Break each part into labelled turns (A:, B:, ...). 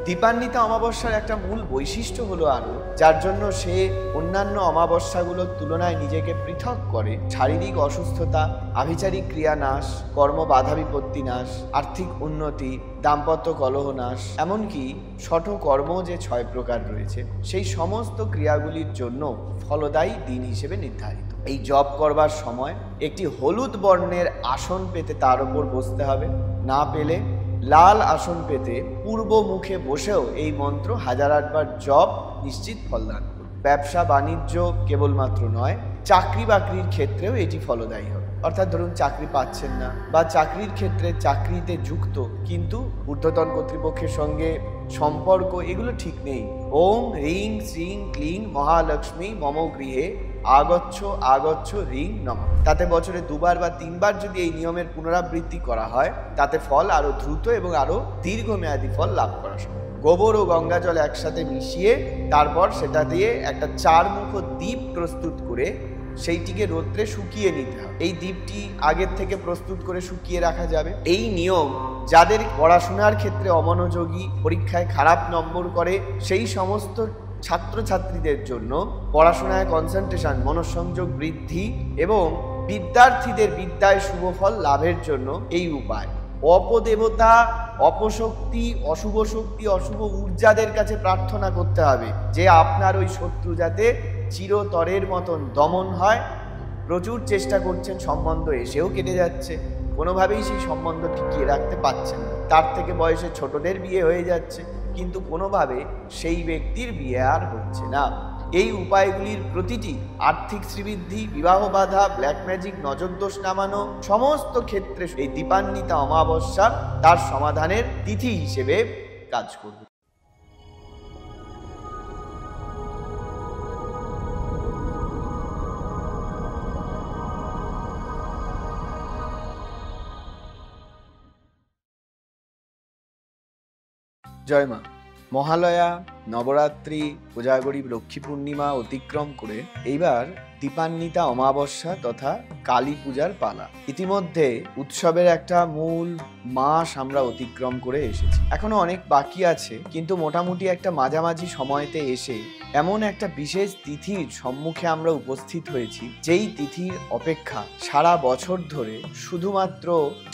A: দীপান্বিতা অমাবস্যার একটা মূল বৈশিষ্ট্য হলো আরো, যার জন্য সে অন্যান্য অমাবস্যাগুলোর তুলনায় নিজেকে পৃথক করে, শারীরিক অসুস্থতা, আভিচারিক ক্রিয়া নাশ, কর্ম বাধা বিপত্তি নাশ, আর্থিক উন্নতি, দাম্পত্য কলহ নাশ, এমনকি শঠ কর্ম যে 6 প্রকার রয়েছে সেই সমস্ত ক্রিয়াগুলির জন্য ফলদায়ী দিন হিসেবে নির্ধারিত। এই জপ করবার সময় একটি হলুদ বর্ণের আসন পেতে তার উপর বসতে হবে, না পেলে লাল আসন পেতে পূর্ব মুখে বসেও এই মন্ত্র 1008 বার জপ নিশ্চিত ফলদান করবে। ব্যবসা বাণিজ্য কেবলমাত্র নয়, চাকরি বাকরির ক্ষেত্রেও এটি ফলদায়ী হবে। অর্থাৎ ধরুন চাকরি পাচ্ছেন না বা চাকরির ক্ষেত্রে চাকরিতে যুক্ত কিন্তু ঊর্ধ্বতন কর্তৃপক্ষের সঙ্গে সম্পর্ক এগুলো ঠিক নেই। ওং হ্রিং শ্রীং ক্লিং মহালক্ষ্মী মম গৃহে আগচ্ছ আগচ্ছ হ্রিং নমঃ। তাতে বছরে 2 বার বা 3 বার যদি এই নিয়মের পুনরাবৃত্তি করা হয় তাতে ফল আরো দ্রুত এবং আরো দীর্ঘমেয়াদী ফল লাভ করা সম্ভব। গোবর ও গঙ্গা জল একসাথে মিশিয়ে তারপর সেটা দিয়ে একটা 4 মুখ দ্বীপ প্রস্তুত করে সেইটিকে রৌদ্রে শুকিয়ে নিতে হবে। এই দ্বীপটি আগের থেকে প্রস্তুত করে শুকিয়ে রাখা যাবে। এই নিয়ম যাদের পড়াশোনার ক্ষেত্রে অমনোযোগী, পরীক্ষায় খারাপ নম্বর করে সেই সমস্ত ছাত্রছাত্রীদের জন্য পড়াশোনায় কনসেন্ট্রেশন, মনোসংযোগ বৃদ্ধি এবং বিদ্যার্থীদের বিদ্যায় শুভফল লাভের জন্য এই উপায়। অপদেবতা, অপশক্তি, অশুভ শক্তি, অশুভ ঊর্জাদের কাছে প্রার্থনা করতে হবে যে আপনার ওই শত্রু যাতে চিরতরের মতন দমন হয়। প্রচুর চেষ্টা করছেন, সম্বন্ধ এসেও কেটে যাচ্ছে, কোনোভাবেই সেই সম্বন্ধ টিকিয়ে রাখতে পারছেন না। তার থেকে বয়সে ছোটদের বিয়ে হয়ে যাচ্ছে কিন্তু কোনোভাবে সেই ব্যক্তির বিয়ে আর হচ্ছে না। এই উপায়গুলির প্রতিটি আর্থিক শ্রীবৃদ্ধি, বিবাহ বাধা, ব্ল্যাক ম্যাজিক, নজরদোষ নামানো সমস্ত ক্ষেত্রে এই দীপান্বিতা অমাবস্যা তার সমাধানের তিথি হিসেবে কাজ করবে। জয় মা। মহালয়া, নবরাত্রি, কোজাগরী, লক্ষ্মী পূর্ণিমা অতিক্রম করে এইবার দীপান্বিতা অমাবস্যা তথা কালী পূজার পালা। ইতিমধ্যে উৎসবের একটা মূল মাস আমরা অতিক্রম করে এসেছি, এখনো অনেক বাকি আছে, কিন্তু মোটামুটি একটা মাঝামাঝি সময়তে এসে এমন একটা বিশেষ তিথির সম্মুখে আমরা উপস্থিত হয়েছি যেই তিথির অপেক্ষা সারা বছর ধরে শুধুমাত্র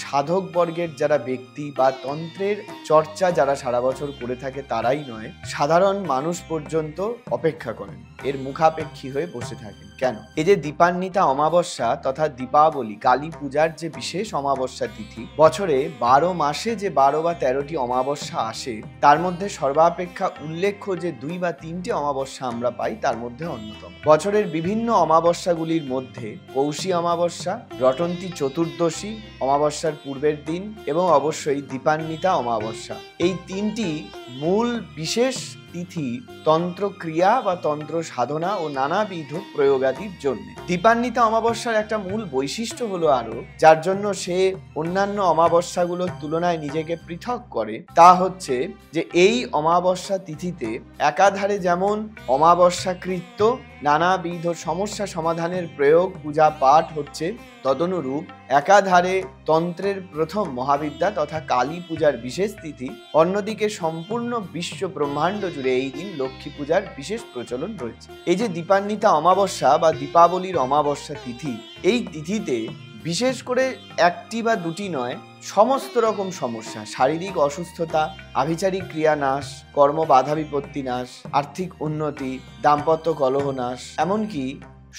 A: সাধক বর্গের যারা ব্যক্তি বা তন্ত্রের চর্চা যারা সারা বছর করে থাকে তারাই নয়, সাধারণ মানুষ পর্যন্ত অপেক্ষা করেন, এর মুখাপেক্ষী হয়ে বসে থাকেন। কেন? এই যে দীপান্বিতা অমাবস্যা তথা দীপাবলি, কালী পূজার যে বিশেষ অমাবস্যা তিথি, বছরে 12 মাসে যে 12 বা 13টি অমাবস্যা আসে তার মধ্যে সর্বাপেক্ষা উল্লেখ্য যে 2 বা 3টি অমাবস্যা আমরা পাই তার মধ্যে অন্যতম। বছরের বিভিন্ন অমাবস্যাগুলির মধ্যে পৌষী অমাবস্যা, রটন্তী চতুর্দশী, অমাবস্যার পূর্বের দিন এবং অবশ্যই দীপান্বিতা অমাবস্যা, এই 3টি মূল বিশেষ তিথি তন্ত্র ক্রিয়া বা তন্ত্র সাধনা ও নানাবিধ প্রয়োগাদির জন্য। দীপান্বিতা অমাবস্যার একটা মূল বৈশিষ্ট্য হলো আরো, যার জন্য সে অন্যান্য অমাবস্যাগুলোর তুলনায় নিজেকে পৃথক করে, তা হচ্ছে যে এই অমাবস্যা তিথিতে একাধারে যেমন অমাবস্যাকৃত্য নানাবিধ সমস্যা সমাধানের প্রয়োগ, পূজা পাঠ হচ্ছে, তদনুরূপ একাধারে তন্ত্রের প্রথম মহাবিদ্যা তথা কালী পূজার বিশেষ তিথি, অন্যদিকে সম্পূর্ণ বিশ্ব ব্রহ্মাণ্ড জুড়ে এই দিন লক্ষ্মী পূজার বিশেষ প্রচলন রয়েছে। এই যে দীপান্বিতা অমাবস্যা বা দীপাবলির অমাবস্যা তিথি, এই তিথিতে বিশেষ করে একটি বা দুটি নয়, সমস্ত রকম সমস্যা, শারীরিক অসুস্থতা, আভিচারিক ক্রিয়া নাশ, কর্ম বাধা বিপত্তি নাশ, আর্থিক উন্নতি, দাম্পত্য কলহ নাশ, এমনকি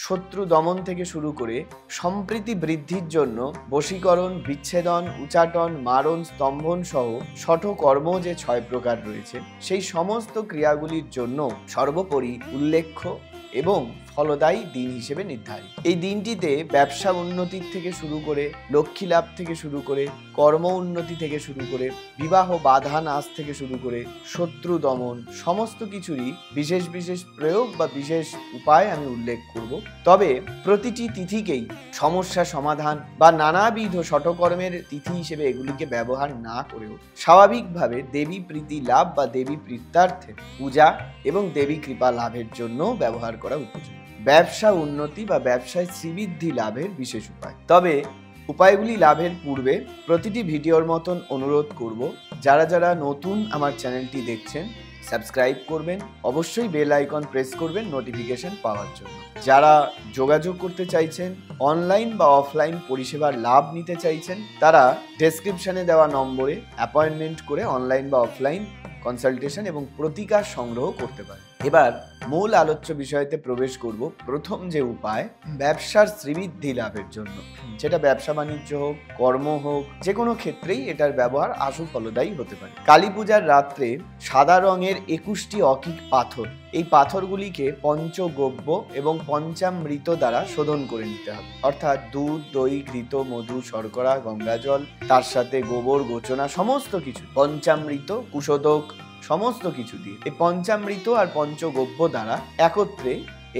A: শত্রু দমন থেকে শুরু করে সম্প্রীতি বৃদ্ধির জন্য বশীকরণ, বিচ্ছেদন, উচাটন, মারণ, স্তম্ভন সহ শঠ কর্ম যে 6 প্রকার রয়েছে সেই সমস্ত ক্রিয়াগুলির জন্য সর্বোপরি উল্লেখ্য এবং ফলদায়ী দিন হিসেবে নির্ধারিত। এই দিনটিতে ব্যবসা উন্নতির থেকে শুরু করে, লক্ষ্মী লাভ থেকে শুরু করে, কর্ম উন্নতি থেকে শুরু করে, বিবাহ বাধা নাশ থেকে শুরু করে, শত্রু দমন সমস্ত কিছুরই বিশেষ বিশেষ প্রয়োগ বা বিশেষ উপায় আমি উল্লেখ করব। তবে প্রতিটি তিথিকেই সমস্যা সমাধান বা নানাবিধ শঠকর্মের তিথি হিসেবে এগুলিকে ব্যবহার না করেও স্বাভাবিকভাবে দেবী প্রীতি লাভ বা দেবী প্রীত্যার্থে পূজা এবং দেবী কৃপা লাভের জন্য ব্যবহার করা উপযোগী। ব্যবসা উন্নতি বা ব্যবসায় শ্রীবৃদ্ধি লাভের বিশেষ উপায়। তবে উপায়গুলি লাভের পূর্বে প্রতিটি ভিডিওর মতন অনুরোধ করব, যারা যারা নতুন আমার চ্যানেলটি দেখছেন সাবস্ক্রাইব করবেন, অবশ্যই বেল আইকন প্রেস করবেন নোটিফিকেশন পাওয়ার জন্য। যারা যোগাযোগ করতে চাইছেন, অনলাইন বা অফলাইন পরিষেবার লাভ নিতে চাইছেন, তারা ডেসক্রিপশনে দেওয়া নম্বরে অ্যাপয়েন্টমেন্ট করে অনলাইন বা অফলাইন কনসালটেশন এবং প্রতিকার সংগ্রহ করতে পারেন। এবার মূল আলোচ্য বিষয়তে প্রবেশ করব। প্রথম যে উপায়, ব্যবসার শ্রীবৃদ্ধি লাভের জন্য, সেটা ব্যবসা বাণিজ্য হোক, কর্ম হোক, যে কোনো ক্ষেত্রেই এটার ব্যবহার আশু ফলদায়ী হতে পারে। কালী পূজার রাত্রে সাদা রঙের 21টি অকিক পাথর, এই পাথরগুলিকে পঞ্চগব্য এবং পঞ্চামৃত দ্বারা শোধন করে নিতে হবে। অর্থাৎ দুধ, দই, ঘৃত, মধু, শর্করা, গঙ্গাজল, তার সাথে গোবর, গোচনা, সমস্ত কিছু, পঞ্চামৃত, কুশোদক, সমস্ত কিছু দিয়ে এই পঞ্চামৃত আর পঞ্চগব্য দ্বারা একত্রে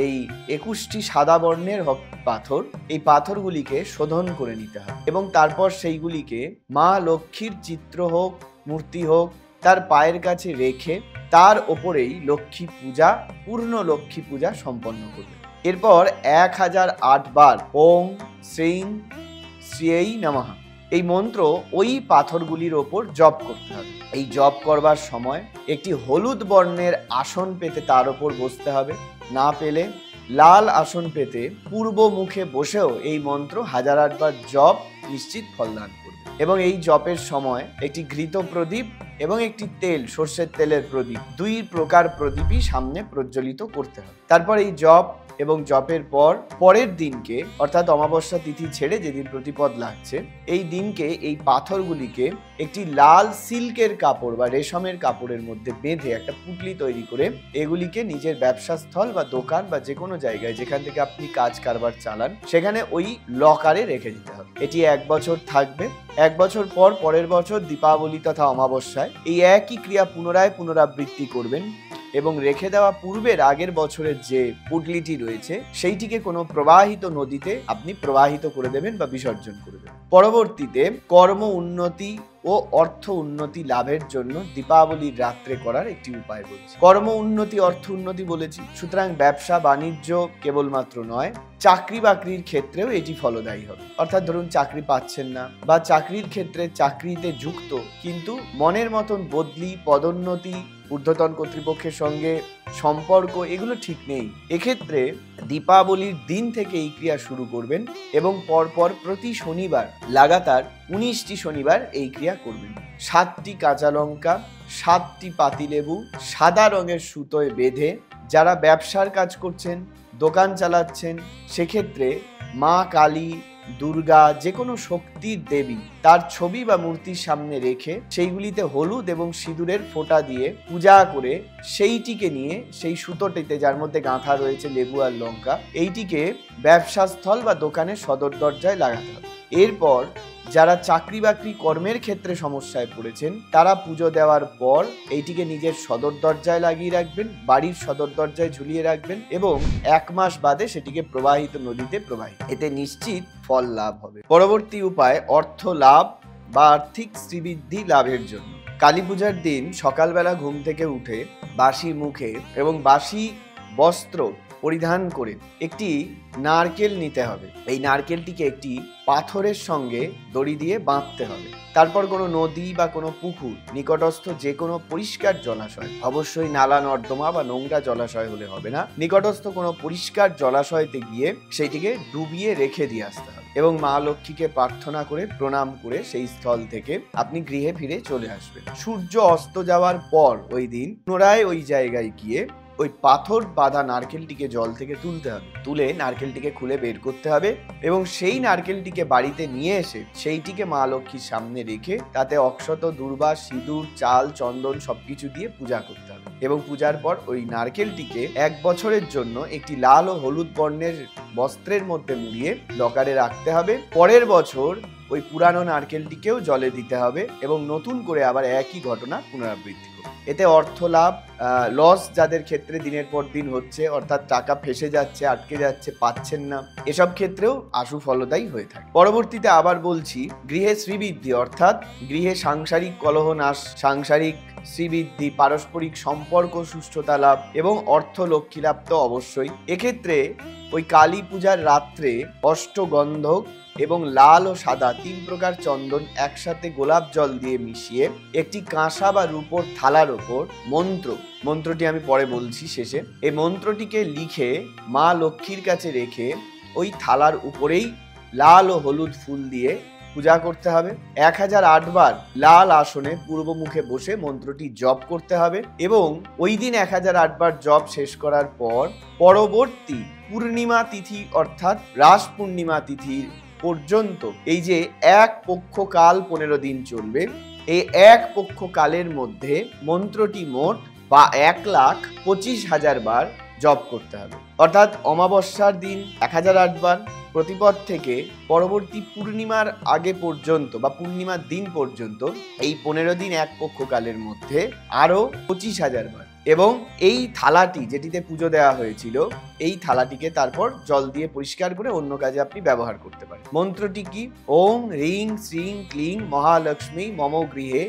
A: এই 21টি সাদা বর্ণের পাথর, এই পাথরগুলিকে শোধন করে নিতে হবে এবং তারপর সেইগুলিকে মা লক্ষ্মীর চিত্র হোক, মূর্তি হোক, তার পায়ের কাছে রেখে তার ওপরেই লক্ষ্মী পূজা, পূর্ণ লক্ষ্মী পূজা সম্পন্ন করবে। এরপর 1008 বার ওম শ্রীং শ্রীয়েই নমঃ এই মন্ত্র ওই পাথরগুলির ওপর জপ করতে হবে। এই জপ করবার সময় একটি হলুদ বর্ণের আসন পেতে তার ওপর বসতে হবে। না পেলে লাল আসন পেতে পূর্ব মুখে বসেও এই মন্ত্র 1008 বার জপ নিশ্চিত ফলদান করবে। এবং এই জপের সময় একটি ঘৃত প্রদীপ এবং একটি তেল, সর্ষের তেলের প্রদীপ, 2 প্রকার প্রদীপই সামনে প্রজ্বলিত করতে হবে। তারপর এই জপ এবং জপের পরের দিনকে, অর্থাৎ অমাবস্যা তিথি ছেড়ে যেদিন প্রতিপদ লাগছে, এই দিনকে এই পাথরগুলিকে একটি লাল সিল্কের কাপড় বা রেশমের কাপড়ের মধ্যে বেঁধে একটা পুটলি তৈরি করে এগুলিকে নিজের ব্যবসাস্থল বা দোকান বা যে কোনো জায়গায় যেখান থেকে আপনি কাজ কারবার চালান সেখানে ওই লকারে রেখে দিতে হবে। এটি 1 বছর থাকবে। 1 বছর পর পরের বছর দীপাবলি তথা অমাবস্যায় এই একই ক্রিয়া পুনরাবৃত্তি করবেন এবং রেখে দেওয়া পূর্বের আগের বছরের যে পুটলিটি রয়েছে সেইটিকে কোনো প্রবাহিত নদীতে আপনি প্রবাহিত করে দেবেন বা বিসর্জন করে দেবেন। পরবর্তীতে কর্ম উন্নতি ও অর্থ উন্নতি লাভের জন্য দীপাবলির রাত্রে করার একটি উপায় বলছি। কর্ম উন্নতি, অর্থ উন্নতি বলেছি, সুতরাং ব্যবসা বাণিজ্য কেবলমাত্র নয়, চাকরি বাকরির ক্ষেত্রেও এটি ফলদায়ী হবে। অর্থাৎ ধরুন চাকরি পাচ্ছেন না বা চাকরির ক্ষেত্রে চাকরিতে যুক্ত কিন্তু মনের মতন বদলি, পদোন্নতি, ঊর্ধ্বতন কর্তৃপক্ষের সঙ্গে সম্পর্ক এগুলো ঠিক নেই, এক্ষেত্রে দীপাবলির দিন থেকে এই ক্রিয়া শুরু করবেন এবং পরপর প্রতি শনিবার লাগাতার 19টি শনিবার এই ক্রিয়া করবেন। 7টি কাঁচা লঙ্কা, 7টি পাতিলেবু সাদা রঙের সুতোয় বেঁধে, যারা ব্যবসার কাজ করছেন, দোকান চালাচ্ছেন, সেক্ষেত্রে মা কালী, দুর্গা, যে কোনো শক্তির দেবী তার ছবি বা মূর্তির সামনে রেখে সেইগুলিতে হলুদ এবং সিঁদুরের ফোঁটা দিয়ে পূজা করে সেইটিকে নিয়ে সেই সুতোটিতে যার মধ্যে গাঁথা রয়েছে লেবু আর লঙ্কা, এইটিকে ব্যবসাস্থল বা দোকানের সদর দরজায় লাগাতে হবে। এরপর যারা চাকরি বাকরি কর্মের ক্ষেত্রে সমস্যায় পড়েছেন তারা পুজো দেওয়ার পর এইটিকে নিজের সদর দরজায় লাগিয়ে রাখবেন, বাড়ির সদর দরজায় ঝুলিয়ে রাখবেন এবং 1 মাস বাদে সেটিকে প্রবাহিত নদীতে প্রবাহিত, এতে নিশ্চিত ফল লাভ হবে। পরবর্তী উপায় অর্থ লাভ বা আর্থিক শ্রীবৃদ্ধি লাভের জন্য। কালী পূজার দিন সকালবেলা ঘুম থেকে উঠে বাসি মুখে এবং বাসি বস্ত্র পরিধান করে একটি নারকেল নিতে হবে। এই নারকেলটিকে একটি পাথরের সঙ্গে দড়ি দিয়ে বাঁধতে হবে। তারপর কোনো নদী বা কোনো পুকুর, নিকটস্থ যে কোনো পরিষ্কার জলাশয়, অবশ্যই নালা নর্দমা বা নোংরা জলাশয় হলে হবে না, নিকটস্থ কোনো পরিষ্কার জলাশয়তে গিয়ে সেইটিকে ডুবিয়ে রেখে দিয়ে আসতে হবে এবং মা লক্ষ্মীকে প্রার্থনা করে প্রণাম করে সেই স্থল থেকে আপনি গৃহে ফিরে চলে আসবেন। সূর্য অস্ত যাওয়ার পর ওই দিন পুনরায় ওই জায়গায় গিয়ে ওই পাথর বাঁধা নারকেলটিকে জল থেকে তুলতে হবে, তুলে নারকেলটিকে খুলে বের করতে হবে এবং সেই নারকেলটিকে বাড়িতে নিয়ে এসে সেইটিকে মা লক্ষ্মীর সামনে রেখে তাতে অক্ষত, দূর্বা, সিঁদুর, চাল, চন্দন সবকিছু দিয়ে পূজা করতে হবে এবং পূজার পর ওই নারকেলটিকে 1 বছরের জন্য একটি লাল ও হলুদ বর্ণের বস্ত্রের মধ্যে মুড়িয়ে লকারে রাখতে হবে। পরের বছর ওই পুরানো নারকেলটিকেও জলে দিতে হবে এবং নতুন করে আবার একই ঘটনা পুনরাবৃত্তি করবে। এতে অর্থ লাভ, লস যাদের ক্ষেত্রে দিনের পর দিন হচ্ছে, অর্থাৎ টাকা ফেসে যাচ্ছে, আটকে যাচ্ছে, পাচ্ছেন না, এসব ক্ষেত্রেও আশু ফলদায়ী হয়ে থাকে। পরবর্তীতে আবার বলছি, গৃহে শ্রীবৃদ্ধি অর্থাৎ গৃহে সাংসারিক কলহ নাশ, সাংসারিক শ্রীবৃদ্ধি, পারস্পরিক সম্পর্ক সুষ্ঠুতা লাভ এবং অর্থ লক্ষ্মী লাভ তো অবশ্যই। এক্ষেত্রে ওই কালী পূজার রাত্রে অষ্টগন্ধক এবং লাল ও সাদা 3 প্রকার চন্দন একসাথে গোলাপ জল দিয়ে মিশিয়ে একটি কাঁসা বা রূপোর থালার ওপর মন্ত্রটি আমি পরে বলছি শেষে, এই মন্ত্রটিকে লিখে মা লক্ষ্মীর কাছে রেখে ওই থালার উপরেই লাল ও হলুদ ফুল দিয়ে পূজা করতে হবে। 1008 বার লাল আসনে পূর্ব মুখে বসে মন্ত্রটি জপ করতে হবে এবং ওই দিন 1008 বার জপ শেষ করার পর পরবর্তী পূর্ণিমা তিথি অর্থাৎ রাস পূর্ণিমা তিথির পর্যন্ত এই যে এক পক্ষকাল 15 দিন চলবে, এই এক পক্ষকালের মধ্যে মন্ত্রটি মোট বা 1,25,000 বার জপ করতে হবে। অর্থাৎ অমাবস্যার দিন 1008 বার, প্রতিপদ থেকে পরবর্তী পূর্ণিমার আগে পর্যন্ত বা পূর্ণিমার দিন পর্যন্ত এই 15 দিন এক পক্ষকালের মধ্যে আরো 25,000 বার। এবং এই থালাটি যেটিতে পুজো দেওয়া হয়েছিল, এই থালাটিকে তারপর জল দিয়ে পরিষ্কার করে অন্য কাজে আপনি ব্যবহার করতে পারেন। মন্ত্রটি কি? ওং হ্রিং শ্রীং ক্লিং মহালক্ষ্মী মম গৃহে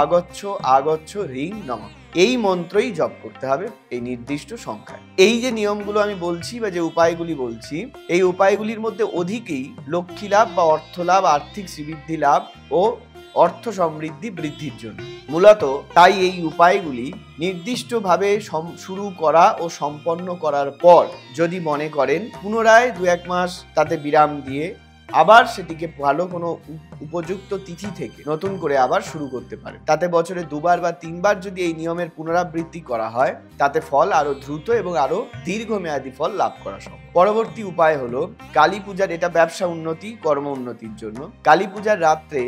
A: আগচ্ছ আগচ্ছ হ্রিং নমঃ। এই মন্ত্রই জপ করতে হবে এই নির্দিষ্ট সংখ্যায়। এই যে নিয়মগুলো আমি বলছি বা যে উপায়গুলি বলছি, এই উপায়গুলির মধ্যে অধিকেই লক্ষ্মী লাভ বা অর্থ লাভ, আর্থিক শ্রীবৃদ্ধি লাভ ও অর্থ সমৃদ্ধি বৃদ্ধির জন্য মূলত। তাই এই উপায়গুলি নির্দিষ্টভাবে শুরু করা ও সম্পন্ন করার পর যদি মনে করেন পুনরায় 2-1 মাস তাতে বিরাম দিয়ে আবার সেটিকে ভালো কোনো উপযুক্ত তিথি থেকে নতুন করে আবার শুরু করতে পারে, তাতে বছরে 2 বার বা 3 বার যদি এই নিয়মের পুনরাবৃত্তি করা হয়, তাতে ফল আরো দ্রুত এবং আরো দীর্ঘমেয়াদী ফল লাভ করা সম্ভব। পরবর্তী উপায় হলো কালী পূজার, এটা ব্যবসা উন্নতি, কর্ম উন্নতির জন্য। কালী পূজার রাত্রে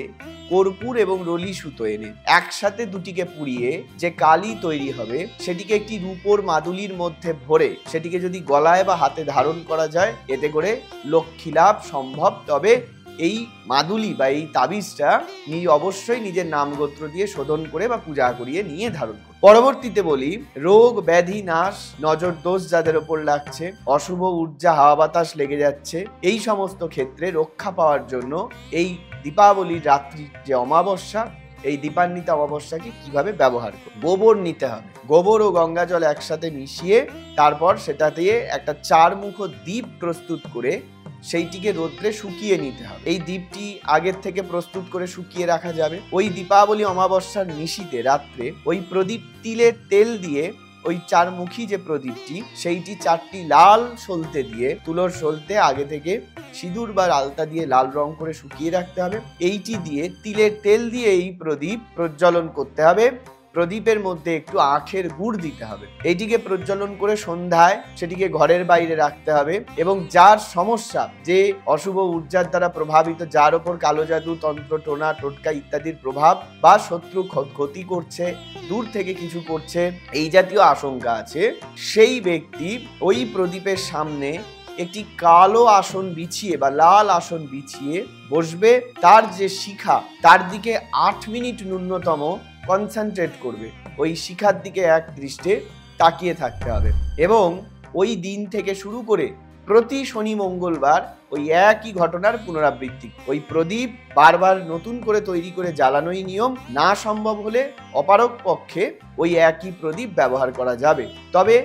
A: কর্পূর এবং রলি সুতো এনে একসাথে দুটিকে পুড়িয়ে যে কালী তৈরি হবে, সেটিকে একটি রূপোর মাদুলির মধ্যে ভরে সেটিকে যদি গলায় বা হাতে ধারণ করা যায়, এতে করে লক্ষ্মী লাভ সম্ভব। তবে এই মাদুলি বা এই তাবিজটা অবশ্যই নিজের নাম গোত্র দিয়ে শোধন করে বা পূজা করিয়ে নিয়ে ধারণ করুন। পরবর্তীতে বলি, রোগ ব্যাধি নাশ, নজর দোষ যাদের ওপর লাগছে, অশুভ ঊর্জা হাওয়া বাতাস লেগে যাচ্ছে, এই সমস্ত ক্ষেত্রে রক্ষা পাওয়ার জন্য এই দীপাবলির রাত্রির যে অমাবস্যা, এই দীপান্বিতা অমাবস্যাকে কিভাবে ব্যবহার করব? গোবর নিতে হবে। গোবর ও গঙ্গা জল একসাথে মিশিয়ে তারপর সেটা দিয়ে একটা 4 মুখ দ্বীপ প্রস্তুত করে সেইটিকে রোদ্রে শুকিয়ে নিতে হবে। এই দ্বীপটি আগের থেকে প্রস্তুত করে শুকিয়ে রাখা যাবে। ওই দীপাবলি অমাবস্যার নিশীতে রাত্রে ওই প্রদীপ তিলের তেল দিয়ে ওই 4 মুখী যে প্রদীপটি, সেইটি 4টি লাল সলতে দিয়ে, তুলোর সলতে আগে থেকে সিঁদুর বা আলতা দিয়ে লাল রং করে শুকিয়ে রাখতে হবে। এইটি দিয়ে তিলের তেল দিয়ে এই প্রদীপ প্রজ্বলন করতে হবে। প্রদীপের মধ্যে একটু আখের গুড় দিতে হবে। এইটিকে প্রজ্বলন করে সন্ধ্যায় সেটিকে ঘরের বাইরে রাখতে হবে এবং যার সমস্যা, যে অশুভ ঊর্জার দ্বারা প্রভাবিত, যার ওপর কালো জাদু, তন্ত্র, টোনা, টোটকা ইত্যাদির প্রভাব বা শত্রু ক্ষতি করছে, দূর থেকে কিছু করছে, এই জাতীয় আশঙ্কা আছে, সেই ব্যক্তি ওই প্রদীপের সামনে একটি কালো আসন বিছিয়ে বা লাল আসন বিছিয়ে বসবে। তার যে শিখা, তার দিকে 8 মিনিট ন্যূনতম কনসেন্ট্রেট করবে, ওই শিখার দিকে এক দৃষ্টে তাকিয়ে থাকতে হবে এবং ওই দিন থেকে শুরু করে প্রতি শনি মঙ্গলবার ওই একই ঘটনার পুনরাবৃত্তি। ওই প্রদীপ বারবার নতুন করে তৈরি করে জ্বালানোই নিয়ম। না সম্ভব হলে অপারগ পক্ষে ওই একই প্রদীপ ব্যবহার করা যাবে। তবে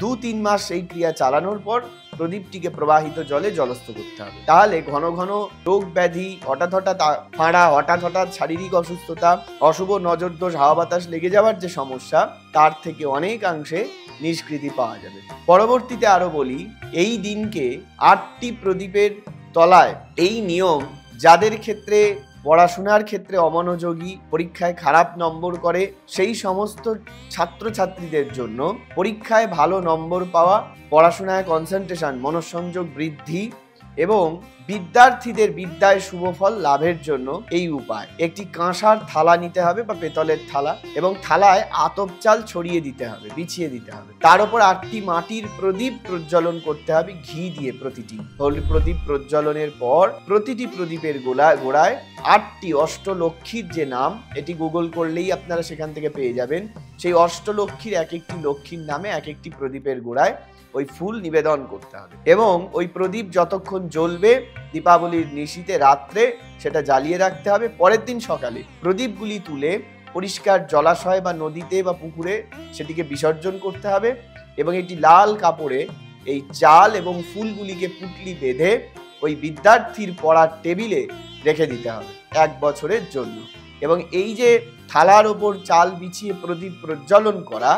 A: 2-3 মাস এই ক্রিয়া চালানোর পর প্রদীপটিকে প্রবাহিত জলে জলস্থ করতে হবে। তাহলে ঘন ঘন রোগ ব্যাধি, হঠাৎ হঠাৎ ফাঁড়া, হঠাৎ হঠাৎ শারীরিক অসুস্থতা, অশুভ নজর দোষ, হাওয়া বাতাস লেগে যাওয়ার যে সমস্যা, তার থেকে অনেকাংশে নিষ্কৃতি পাওয়া যাবে। পরবর্তীতে আরো বলি, এই দিনকে 8টি প্রদীপের তলায় এই নিয়ম যাদের ক্ষেত্রে পড়াশোনার ক্ষেত্রে অমনোযোগী, পরীক্ষায় খারাপ নম্বর করে, সেই সমস্ত ছাত্রছাত্রীদের জন্য পরীক্ষায় ভালো নম্বর পাওয়া, পড়াশোনায় কনসেন্ট্রেশন, মনোসংযোগ বৃদ্ধি এবং বিদ্যার্থীদের বিদ্যায় শুভফল লাভের জন্য এই উপায়। একটি কাঁসার থালা নিতে হবে বা পেতলের থালা এবং থালায় আতপ চাল ছড়িয়ে দিতে হবে, বিছিয়ে দিতে হবে। তার উপর 8টি মাটির প্রদীপ প্রজ্বলন করতে হবে ঘি দিয়ে। প্রতিটি প্রদীপ প্রজ্বলনের পর প্রতিটি প্রদীপের গোড়ায় 8টি অষ্টলক্ষ্মীর যে নাম, এটি গুগল করলেই আপনারা সেখান থেকে পেয়ে যাবেন, সেই অষ্টলক্ষ্মীর এক একটি লক্ষ্মীর নামে এক একটি প্রদীপের গোড়ায় ওই ফুল নিবেদন করতে হবে এবং ওই প্রদীপ যতক্ষণ জ্বলবে দীপাবলির নিশীথে রাত্রে সেটা জ্বালিয়ে রাখতে হবে। পরের দিন সকালে প্রদীপগুলি তুলে পরিষ্কার জলাশয় বা নদীতে বা পুকুরে সেটিকে বিসর্জন করতে হবে এবং একটি লাল কাপড়ে এই চাল এবং ফুলগুলিকে পুটলি বেঁধে ওই বিদ্যার্থীর পড়ার টেবিলে রেখে দিতে হবে 1 বছরের জন্য। এবং এই যে থালার ওপর চাল বিছিয়ে প্রদীপ প্রজ্বলন করা,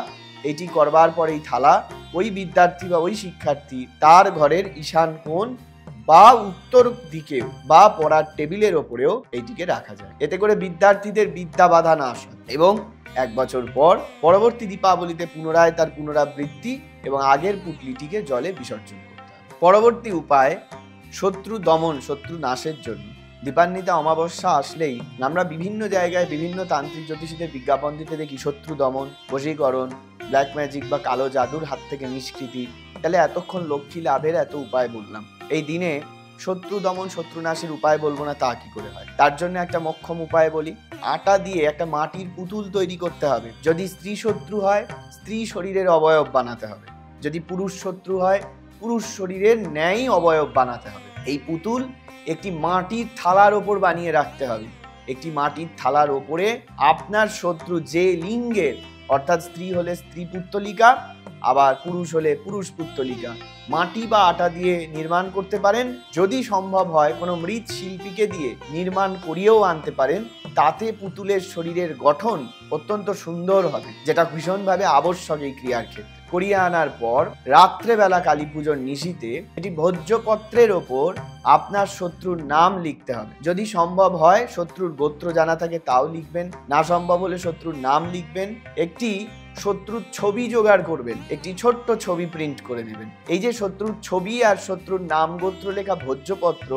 A: এটি করবার পর এই থালা ওই বিদ্যার্থী বা ওই শিক্ষার্থী তার ঘরের ঈশান কোণ বা উত্তর দিকে বা পড়ার টেবিলের ওপরেও এইটিকে রাখা যায়। এতে করে বিদ্যার্থীদের বিদ্যা বাধা নাশ হয় এবং 1 বছর পর পরবর্তী দীপাবলিতে পুনরায় তার পুনরাবৃত্তি এবং আগের পুটলিটিকে জলে বিসর্জন করতে হবে। পরবর্তী উপায় শত্রু দমন, শত্রু নাশের জন্য দীপান্বিতা অমাবস্যা আসলেই আমরা বিভিন্ন জায়গায় বিভিন্ন তান্ত্রিক জ্যোতিষীদের বিজ্ঞাপন দিতে দেখি শত্রু দমন, বশীকরণ, ব্ল্যাক ম্যাজিক বা কালো জাদুর হাত থেকে নিষ্কৃতি। তাহলে এতক্ষণ লক্ষ্মী লাভের এত উপায় বললাম, এই দিনে শত্রু দমন শত্রু নাশের উপায় বলবো না তা কি করে হয়? তার জন্য একটা মোক্ষম উপায় বলি। আটা দিয়ে একটা মাটির পুতুল তৈরি করতে হবে। যদি স্ত্রী শত্রু হয় স্ত্রী শরীরের অবয়ব বানাতে হবে, যদি পুরুষ শত্রু হয় পুরুষ শরীরের ন্যায় অবয়ব বানাতে হবে। এই পুতুল একটি মাটির থালার ওপর বানিয়ে রাখতে হবে। একটি মাটির থালার ওপরে আপনার শত্রু যে লিঙ্গের, অর্থাৎ স্ত্রী হলে স্ত্রী পুত্তলিকা, আবার পুরুষ হলে পুরুষ পুত্তলিকা, মাটি বা আটা দিয়ে নির্মাণ করতে পারেন। যদি সম্ভব হয় কোনো মৃৎ শিল্পীকে দিয়ে নির্মাণ করিয়েও আনতে পারেন। তাতে পুতুলের শরীরের গঠন অত্যন্ত সুন্দর হবে, যেটা ভীষণভাবে আবশ্যক এই ক্রিয়ার ক্ষেত্রে। করিয়ে আনার পর রাত্রেবেলা কালী পুজোর নিশীথে এটি ভোজ্যপত্রের ওপর আপনার শত্রুর নাম লিখতে হবে। যদি সম্ভব হয় শত্রুর গোত্র জানা থাকে তাও লিখবেন, না সম্ভব হলে শত্রুর নাম লিখবেন। একটি শত্রুর ছবি জোগাড় করবেন, একটি ছোট্ট ছবি প্রিন্ট করে নেবেন। এই যে শত্রুর ছবি আর শত্রুর নাম গোত্র লেখা ভোজ্যপত্র,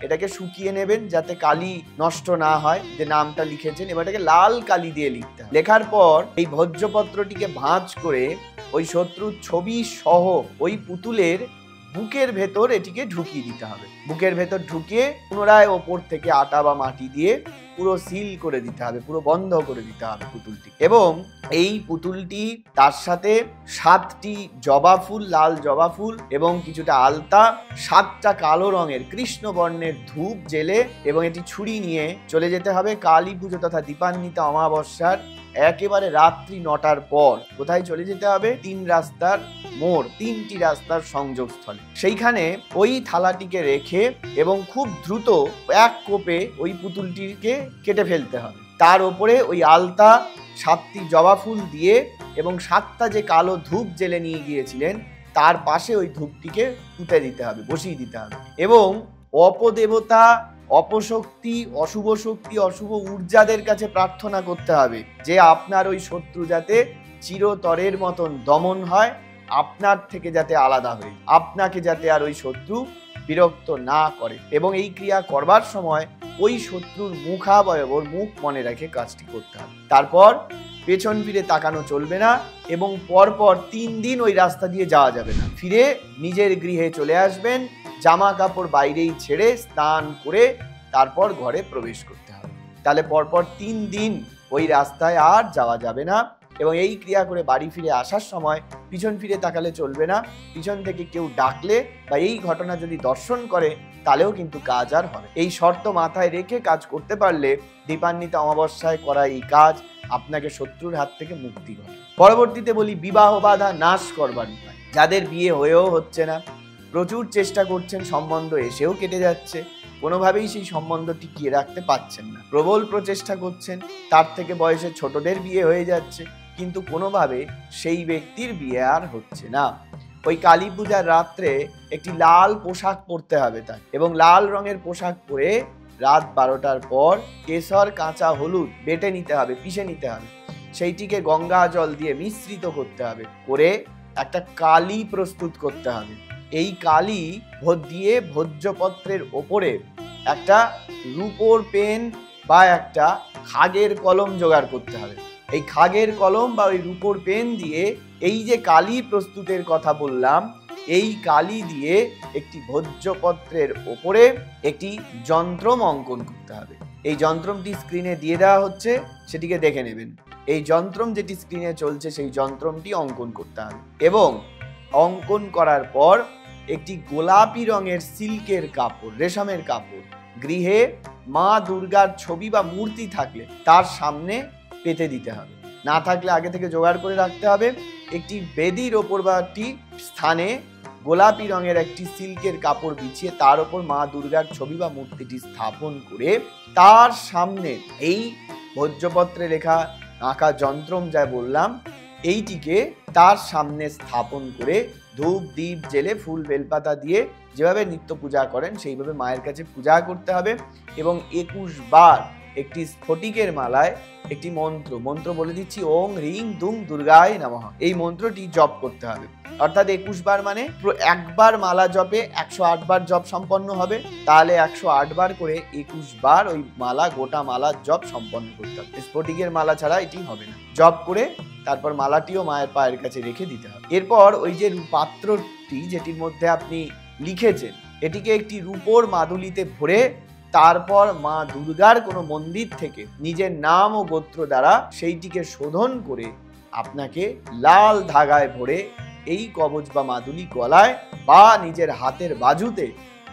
A: এটাকে শুকিয়ে নেবেন যাতে কালি নষ্ট না হয়। যে নামটা লিখেছেন এবার এটাকে লাল কালি দিয়ে লিখতে হবে। লেখার পর এই ভোজ্যপত্রটিকে ভাঁজ করে ওই শত্রুর ছবি সহ ওই পুতুলের বুকের ভেতর এটিকে ঢুকিয়ে দিতে হবে। বুকের ভেতর ঢুকিয়ে পুনরায় ওপর থেকে আটা বা মাটি দিয়ে পুরো সিল করে দিতে হবে, পুরো বন্ধ করে দিতে হবে পুতুলটি। এবং এই পুতুলটি তার সাথে 7টি জবা ফুল, লাল জবা ফুল এবং কিছুটা আলতা, 7টা কালো রঙের কৃষ্ণ বর্ণের ধূপ জেলে এবং এটি ছুরি নিয়ে চলে যেতে হবে কালী পুজো তথা দীপান্বিতা অমাবস্যার একেবারে রাত্রি 9টার পর। কোথায় চলে যেতে হবে? 3 রাস্তার মোড়, 3টি রাস্তার সংযোগস্থলে। সেইখানে ওই থালাটিকে রেখে এবং খুব দ্রুত এক কোপে ওই পুতুলটিকে কেটে ফেলতে হবে। তার ওপরে ওই আলতা, 7টি জবা ফুল দিয়ে এবং 7টা যে কালো ধূপ জেলে নিয়ে গিয়েছিলেন তার পাশে ওই ধূপটিকে পুঁতে দিতে হবে, বসিয়ে দিতে হবে। এবং অপদেবতা, অপশক্তি, অশুভ শক্তি, অশুভ ঊর্জাদের কাছে প্রার্থনা করতে হবে যে আপনার ওই শত্রু যাতে চিরতরের মতন দমন হয়, আপনার থেকে যাতে আলাদা হয়ে, আপনাকে যাতে আর ওই শত্রু বিরক্ত না করে। এবং এই ক্রিয়া করবার সময় ওই শত্রুর মুখাবয়ব, ওর মুখ মনে রেখে কাজটি করতে হবে। তারপর পেছন ফিরে তাকানো চলবে না এবং পরপর 3 দিন ওই রাস্তা দিয়ে যাওয়া যাবে না। ফিরে নিজের গৃহে চলে আসবেন, জামা কাপড় বাইরেই ছেড়ে স্নান করে তারপর ঘরে প্রবেশ করতে হবে। তাহলে পরপর 3 দিন ওই রাস্তায় আর যাওয়া যাবে না। এবং এই ক্রিয়া করে বাড়ি ফিরে আসার সময় পিছন ফিরে তাকালে চলবে না। পিছন থেকে কেউ ডাকলে বা এই ঘটনা যদি দর্শন করে তাহলেও কিন্তু কাজ আর হবে। এই শর্ত মাথায় রেখে কাজ করতে পারলে দীপান্বিতা অমাবস্যায় করা এই কাজ আপনাকে শত্রুর হাত থেকে মুক্তি করে। পরবর্তীতে বলি বিবাহ বাধা নাশ করবার উপায়। যাদের বিয়ে হয়েও হচ্ছে না, প্রচুর চেষ্টা করছেন, সম্বন্ধ এসেও কেটে যাচ্ছে, কোনোভাবেই সেই সম্বন্ধ টিকিয়ে রাখতে পারছেন না, প্রবল প্রচেষ্টা করছেন, তার থেকে বয়সে ছোটদের বিয়ে হয়ে যাচ্ছে, কিন্তু কোনোভাবে সেই ব্যক্তির বিয়ে আর হচ্ছে না। ওই কালী পূজার রাত্রে একটি লাল পোশাক পরতে হবে তার, এবং লাল রঙের পোশাক পরে রাত 12টার পর কেশর, কাঁচা হলুদ বেটে নিতে হবে, পিষে নিতে হবে। সেইটিকে গঙ্গা জল দিয়ে মিশ্রিত করতে হবে, করে একটা কালি প্রস্তুত করতে হবে। এই কালি দিয়ে ভোজ্যপত্রের ওপরে একটা রূপোর পেন বা একটা খাগের কলম জোগাড় করতে হবে। এই খাগের কলম বা ওই রূপোর পেন দিয়ে এই যে কালি প্রস্তুতের কথা বললাম, এই কালি দিয়ে একটি ভোজ্যপত্রের ওপরে একটি যন্ত্রম অঙ্কন করতে হবে। এই যন্ত্রটি স্ক্রিনে দিয়ে দেওয়া হচ্ছে, সেটিকে দেখে নেবেন। এই যন্ত্র যেটি স্ক্রিনে চলছে সেই যন্ত্রটি অঙ্কন করতে হবে এবং অঙ্কন করার পর একটি গোলাপি রঙের সিল্কের কাপড়, রেশমের কাপড় গৃহে মা দুর্গার ছবি বা মূর্তি থাকলে তার সামনে পেতে দিতে হবে। না থাকলে আগে থেকে জোগাড় করে রাখতে হবে। একটি বেদির ওপর বা একটি স্থানে গোলাপি রঙের একটি সিল্কের কাপড় বিছিয়ে তার ওপর মা দুর্গার ছবি বা মূর্তিটি স্থাপন করে তার সামনে এই ভোজ্যপত্রে লেখা আঁকা যন্ত্রম যা বললাম এইটিকে তার সামনে স্থাপন করে ধূপ দ্বীপ জেলে ফুল বেলপাতা দিয়ে যেভাবে নিত্য পূজা করেন সেইভাবে মায়ের কাছে পূজা করতে হবে এবং 21 বার একটি স্ফটিকের মালায় একটি মন্ত্র বলে দিচ্ছি, ওং হ্রিং দুং দুর্গায় নমঃ, এই মন্ত্রটি জপ করতে হবে। অর্থাৎ 21 বার মানে একবার মালা জপে 108 বার জপ সম্পন্ন হবে, তাহলে 108 বার করে 21 বার ওই মালা, গোটা মালা জপ সম্পন্ন করতে হবে। স্ফটিকের মালা ছাড়া এটি হবে না। জপ করে তারপর মালাটিও মায়ের পায়ের কাছে রেখে দিতে হবে। এরপর ওই যে পাত্রটি যেটির মধ্যে আপনি লিখেছেন এটিকে একটি রূপোর মাদুলিতে ভরে তারপর মা দুর্গার কোনো মন্দির থেকে নিজের নাম ও গোত্র দ্বারা সেইটিকে শোধন করে আপনাকে লাল ধাগায় ভরে এই কবচ বা মাদুলি গলায় বা নিজের হাতের বাজুতে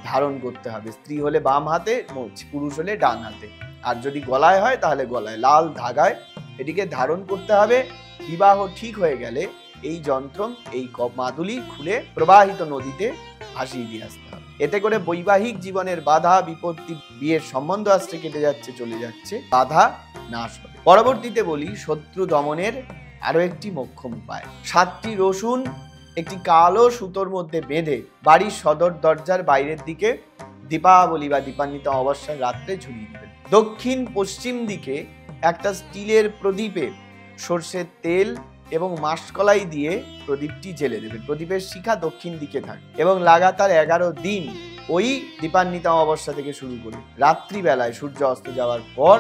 A: ধারণ করতে হবে। স্ত্রী হলে বাম হাতে, পুরুষ হলে ডান হাতে, আর যদি গলায় হয় তাহলে গলায় লাল ধাগায় এটিকে ধারণ করতে হবে। বিবাহ ঠিক হয়ে গেলে এই যন্ত্র, এই মাদুলি খুলে প্রবাহিত নদীতে ভাসিয়ে দিয়ে আসতে হবে। এতে করে বৈবাহিক জীবনের বাধা বিপত্তি, বিয়ের সম্বন্ধ আসছে কেটে যাচ্ছে, চলে যাচ্ছে, বাধা নাশ হবে। পরবর্তীতে বলি শত্রু দমনের আরো একটি মোক্ষম উপায়। 7টি রসুন একটি কালো সুতোর মধ্যে বেঁধে বাড়ির সদর দরজার বাইরের দিকে দীপাবলি বা দীপান্বিতা অমাবস্যার রাত্রে ঝুলিয়ে দেবেন। দক্ষিণ পশ্চিম দিকে একটা স্টিলের প্রদীপে সর্ষের তেল এবং মাসকলাই দিয়ে প্রদীপটি জেলে দেবেন। প্রদীপের শিখা দক্ষিণ দিকে থাকে এবং লাগাতার 11 দিন ওই দীপান্বিতা অমাবস্যা থেকে শুরু করে রাত্রিবেলায় সূর্য অস্ত যাওয়ার পর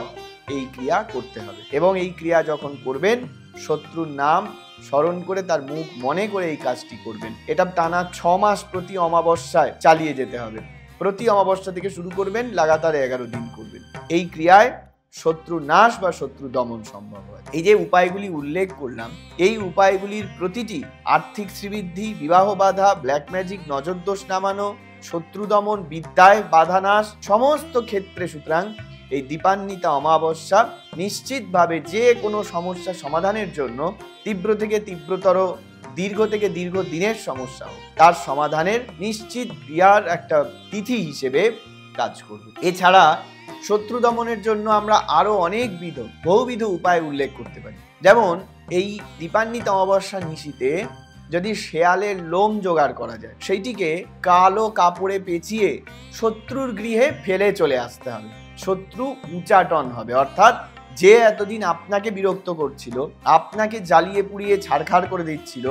A: এই ক্রিয়া করতে হবে। এবং এই ক্রিয়া যখন করবেন শত্রুর নাম স্মরণ করে তার মুখ মনে করে এই কাজটি করবেন। এটা টানা 6 মাস প্রতি অমাবস্যায় চালিয়ে যেতে হবে। প্রতি অমাবস্যা থেকে শুরু করবেন, লাগাতার 11 দিন করবেন। এই ক্রিয়ায় শত্রু নাশ বা শত্রু দমন সম্ভব হয়। এই যে উপায়গুলি উল্লেখ করলাম, এই উপায়গুলির প্রতিটি আর্থিক শ্রীবৃদ্ধি, বিবাহ বাধা, ব্ল্যাক ম্যাজিক, নজর দোষ নামানো, শত্রু দমন, বিদ্যায় বাধা নাশ, সমস্ত ক্ষেত্রে সুতরাং এই দীপান্বিতা অমাবস্যা নিশ্চিতভাবে যে কোনো সমস্যা সমাধানের জন্য তীব্র থেকে তীব্রতর, দীর্ঘ থেকে দীর্ঘ দিনের সমস্যা হোক তার সমাধানের নিশ্চিত ক্রিয়ার একটা তিথি হিসেবে কাজ করবে। এছাড়া শত্রু দমনের জন্য আমরা আরো বহুবিধ উপায় উল্লেখ করতে পারি। যেমন এই দীপান্বিতা অমাবস্যা নিশিতে যদি শেয়ালের লোম জোগাড় করা যায়, সেইটিকে কালো কাপড়ে পেঁচিয়ে শত্রুর গৃহে ফেলে চলে আসতে হবে। শত্রু উচাটন হবে, অর্থাৎ যে এতদিন আপনাকে বিরক্ত করছিল, আপনাকে জ্বালিয়ে পুড়িয়ে ছাড়খাড় করে দিচ্ছিল,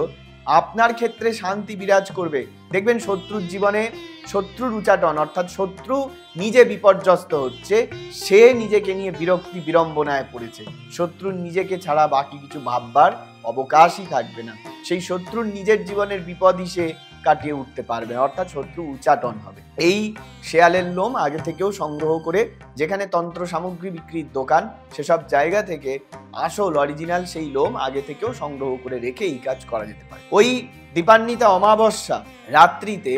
A: আপনার ক্ষেত্রে শান্তি বিরাজ করবে। দেখবেন শত্রুর জীবনে শত্রুর উচাটন, অর্থাৎ শত্রু নিজে বিপর্যস্ত হচ্ছে, সে নিজেকে নিয়ে বিরক্তি বিড়ম্বনায় পড়েছে। শত্রুর নিজেকে ছাড়া বাকি কিছু ভাববার অবকাশই থাকবে না। সেই শত্রুর নিজের জীবনের বিপদই সে কাটিয়ে উঠতে পারবে, অর্থাৎ শত্রু উচাটন হবে। এই শেয়ালের লোম আগে থেকেও সংগ্রহ করে যেখানে তন্ত্র সামগ্রী বিক্রির দোকান সেসব জায়গা থেকে আসল অরিজিনাল সেই লোম আগে থেকেও সংগ্রহ করে রেখে এই কাজ করা যেতে পারে। ওই দীপান্বিতা অমাবস্যা রাত্রিতে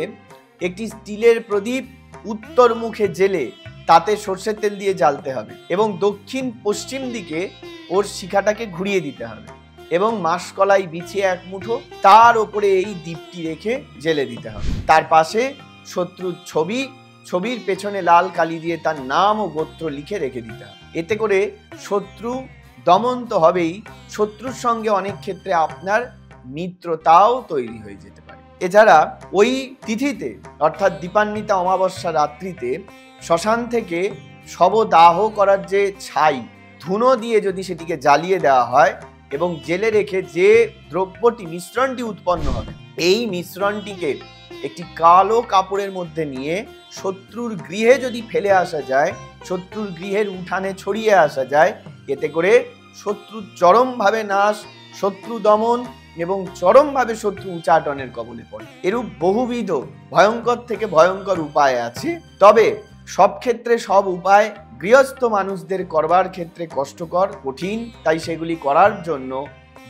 A: একটি স্টিলের প্রদীপ উত্তর মুখে জেলে তাতে সর্ষের তেল দিয়ে জ্বালতে হবে এবং দক্ষিণ পশ্চিম দিকে ওর শিখাটাকে ঘুরিয়ে দিতে হবে এবং মাসকলাই বিছিয়ে 1 মুঠো তার ওপরে এই দীপটি রেখে জেলে দিতে হবে। তার পাশে শত্রুর ছবির পেছনে লাল কালি দিয়ে তার নাম ও গোত্র লিখে রেখে দিতে হবে। এতে করে শত্রু দমন তো হবেই, শত্রুর সঙ্গে অনেক ক্ষেত্রে আপনার মিত্রতাও তৈরি হয়ে যেতে পারে। এছাড়া ওই তিথিতে অর্থাৎ দীপান্বিতা অমাবস্যা রাত্রিতে শ্মশান থেকে শবদাহ করার যে ছাই, ধুনো দিয়ে যদি সেটিকে জ্বালিয়ে দেওয়া হয় এবং জেলে রেখে যে দ্রব্যটি মিশ্রণটি উৎপন্ন হবে, এই মিশ্রণটিকে একটি কালো কাপড়ের মধ্যে নিয়ে শত্রুর গৃহে যদি ফেলে আসা যায়, শত্রুর গৃহের উঠানে ছড়িয়ে আসা যায়, এতে করে শত্রু চরমভাবে নাশ, শত্রু দমন এবং চরমভাবে শত্রু উচাটনের কবলে পড়ে। এরূপ বহুবিধ ভয়ঙ্কর থেকে ভয়ঙ্কর উপায় আছে, তবে সব ক্ষেত্রে সব উপায় গৃহস্থ মানুষদের করবার ক্ষেত্রে কষ্টকর, কঠিন, তাই সেগুলি করার জন্য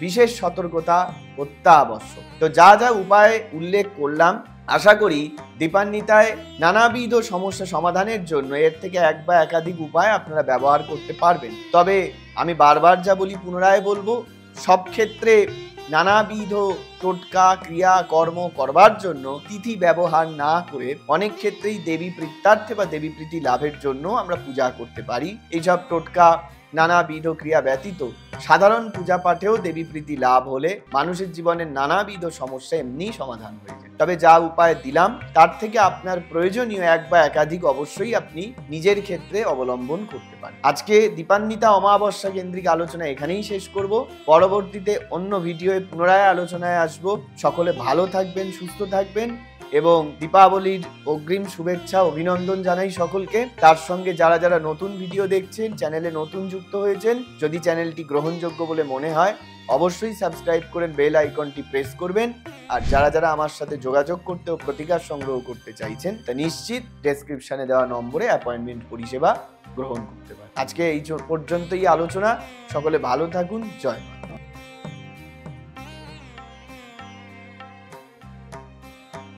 A: বিশেষ সতর্কতা অত্যাবশ্যক। তো যা যা উপায় উল্লেখ করলাম, আশা করি দীপান্বিতায় নানাবিধ সমস্যা সমাধানের জন্য এর থেকে এক বা একাধিক উপায় আপনারা ব্যবহার করতে পারবেন। তবে আমি বারবার যা বলি পুনরায় বলবো, সব ক্ষেত্রে নানাবিধ টোটকা ক্রিয়া কর্ম করবার জন্য তিথি ব্যবহার না করে অনেক ক্ষেত্রেই দেবী প্রীত্যার্থে বা দেবী প্রীতি লাভের জন্য আমরা পূজা করতে পারি। এইসব টোটকা নানাবিধ ক্রিয়া ব্যতীত সাধারণ পূজা পাঠেও দেবী প্রীতি লাভ হলে মানুষের জীবনের নানাবিধ সমস্যা এমনিই সমাধান হয়ে যায়। তবে যা উপায় দিলাম তার থেকে আপনার প্রয়োজনীয় এক বা একাধিক অবশ্যই আপনি নিজের ক্ষেত্রে অবলম্বন করতে পারেন। আজকে দীপান্বিতা অমাবস্যা কেন্দ্রিক আলোচনা এখানেই শেষ করব। পরবর্তীতে অন্য ভিডিওয়ে পুনরায় আলোচনায় আসব। সকলে ভালো থাকবেন, সুস্থ থাকবেন এবং দীপাবলির অগ্রিম শুভেচ্ছা অভিনন্দন জানাই সকলকে। তার সঙ্গে যারা যারা নতুন ভিডিও দেখছেন, চ্যানেলে নতুন যুক্ত হয়েছেন, যদি চ্যানেলটি গ্রহণযোগ্য বলে মনে হয় অবশ্যই সাবস্ক্রাইব করেন, বেল আইকনটি প্রেস করবেন। আর যারা যারা আমার সাথে যোগাযোগ করতে ও প্রতিকার সংগ্রহ করতে চাইছেন তা নিশ্চিত ডেসক্রিপশনে দেওয়া নম্বরে অ্যাপয়েন্টমেন্ট পরিষেবা গ্রহণ করতে পারেন। আজকে এই পর্যন্তই আলোচনা। সকলে ভালো থাকুন। জয় মা।